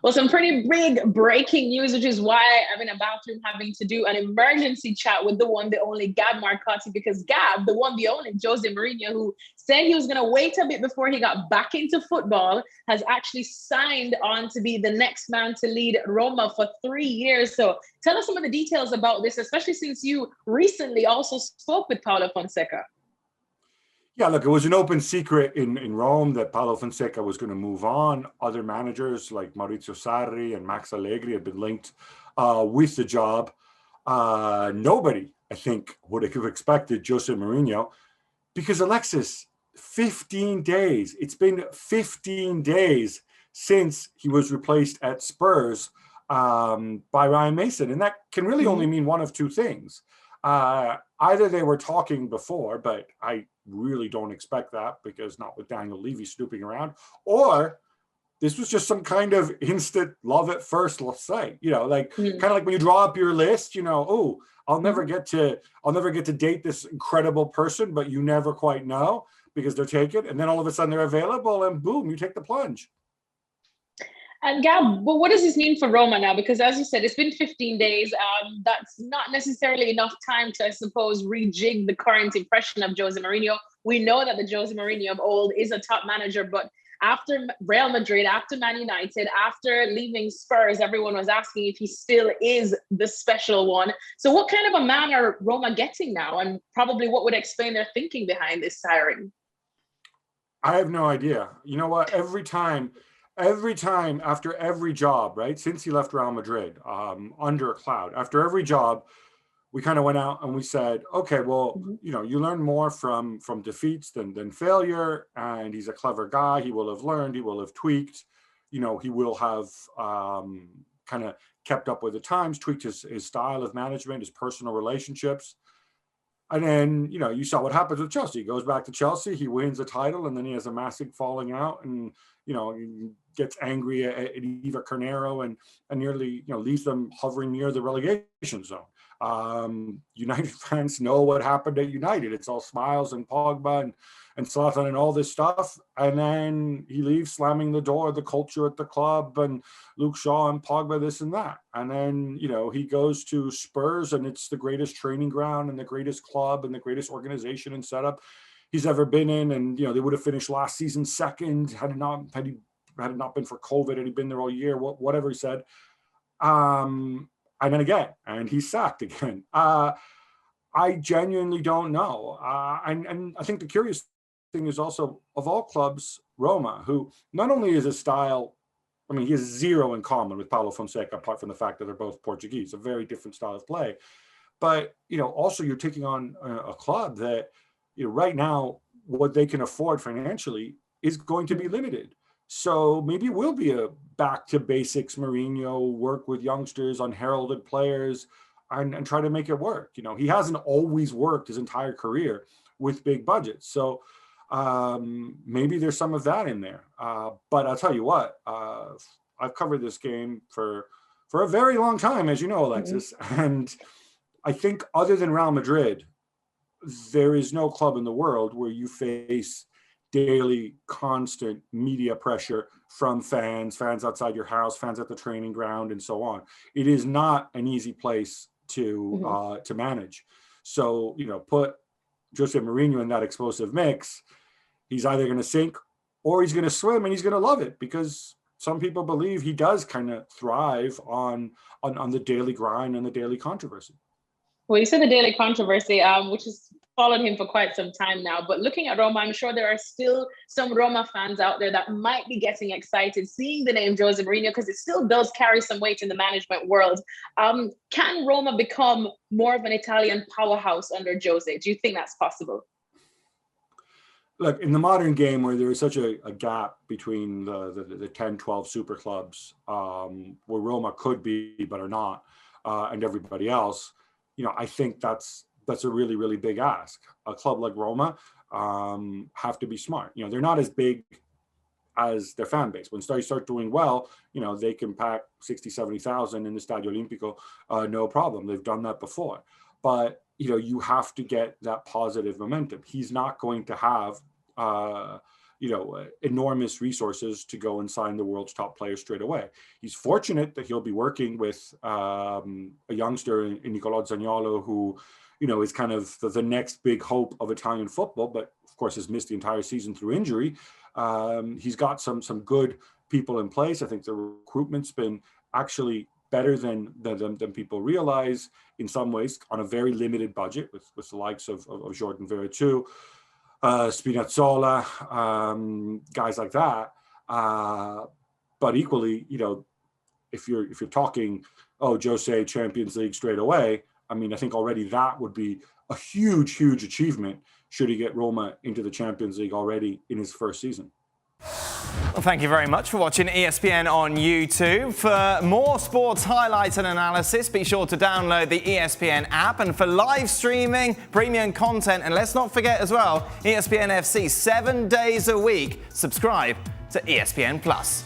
Well, some pretty big breaking news, which is why I'm in a bathroom having to do an emergency chat with the one, the only Gab Marcotti, because Gab, the one, the only Jose Mourinho, who said he was going to wait a bit before he got back into football, has actually signed on to be the next man to lead Roma for 3 years. So tell us some of the details about this, especially since you recently also spoke with Paulo Fonseca. Yeah, look, it was an open secret in Rome that Paulo Fonseca was going to move on. Other managers like Maurizio Sarri and Max Allegri had been linked with the job. Nobody, I think, would have expected Jose Mourinho because, Alexis, 15 days. It's been 15 days since he was replaced at Spurs by Ryan Mason. And that can really only mean one of two things. Either they were talking before, but I really don't expect that because not with Daniel Levy snooping around, or this was just some kind of instant love at first, let's say, kind of like when you draw up your list, oh, I'll never get to date this incredible person, but you never quite know because they're taken. And then all of a sudden they're available and boom, you take the plunge. And Gab, but what does this mean for Roma now? Because as you said, it's been 15 days. That's not necessarily enough time to, I suppose, rejig the current impression of Jose Mourinho. We know that the Jose Mourinho of old is a top manager, but after Real Madrid, after Man United, after leaving Spurs, everyone was asking if he still is the special one. So what kind of a man are Roma getting now? And probably what would explain their thinking behind this hiring? I have no idea. You know what? Every time after every job, right, since he left Real Madrid, under a cloud, after every job, we kind of went out and we said, okay, well, you learn more from defeats than failure. And he's a clever guy. He will have learned, he will have tweaked, he will have kind of kept up with the times, tweaked his style of management, his personal relationships. And then, you saw what happens with Chelsea. He goes back to Chelsea, he wins a title, and then he has a massive falling out and, he gets angry at Eva Carnero and nearly, leaves them hovering near the relegation zone. United fans know what happened at United. It's all smiles and Pogba and Zlatan and all this stuff. And then he leaves slamming the door, the culture at the club and Luke Shaw and Pogba, this and that. And then, he goes to Spurs and it's the greatest training ground and the greatest club and the greatest organization and setup he's ever been in. And, they would have finished last season second had it not been for COVID, had he been there all year, whatever he said. And then again, and he's sacked again. I genuinely don't know. And I think the curious thing is also, of all clubs, Roma, who not only is a style, he has zero in common with Paulo Fonseca, apart from the fact that they're both Portuguese, a very different style of play. But, also you're taking on a club that, right now, what they can afford financially is going to be limited. So maybe it will be a back to basics Mourinho, work with youngsters, unheralded players, and try to make it work. He hasn't always worked his entire career with big budgets. So maybe there's some of that in there. But I'll tell you what, I've covered this game for a very long time, as you know, Alexis. And I think other than Real Madrid, there is no club in the world where you face daily, constant media pressure from fans outside your house, fans at the training ground, and so on. It is not an easy place to manage. So, put Jose Mourinho in that explosive mix, he's either going to sink or he's going to swim, and he's going to love it because some people believe he does kind of thrive on the daily grind and the daily controversy. Well, you said the daily controversy, which has followed him for quite some time now. But looking at Roma, I'm sure there are still some Roma fans out there that might be getting excited seeing the name Jose Mourinho because it still does carry some weight in the management world. Can Roma become more of an Italian powerhouse under Jose? Do you think that's possible? Look, in the modern game where there is such a gap between the 10, 12 super clubs, where Roma could be but are not, and everybody else, I think that's a really, really big ask. A club like Roma have to be smart. They're not as big as their fan base. When they start doing well, they can pack 60, 70,000 in the Stadio Olimpico, no problem. They've done that before. But, you have to get that positive momentum. He's not going to have enormous resources to go and sign the world's top player straight away. He's fortunate that he'll be working with a youngster in Nicolò Zaniolo, who, is kind of the next big hope of Italian football, but of course has missed the entire season through injury. He's got some good people in place. I think the recruitment's been actually better than people realize in some ways, on a very limited budget with the likes of Jordan Veretout, Spinazzola, guys like that. But equally, if you're talking, Jose Champions League straight away, I mean, I think already that would be a huge achievement should he get Roma into the Champions League already in his first season. Well, thank you very much for watching ESPN on YouTube. For more sports highlights and analysis, be sure to download the ESPN app. And for live streaming, premium content, and let's not forget as well, ESPN FC 7 days a week. Subscribe to ESPN Plus.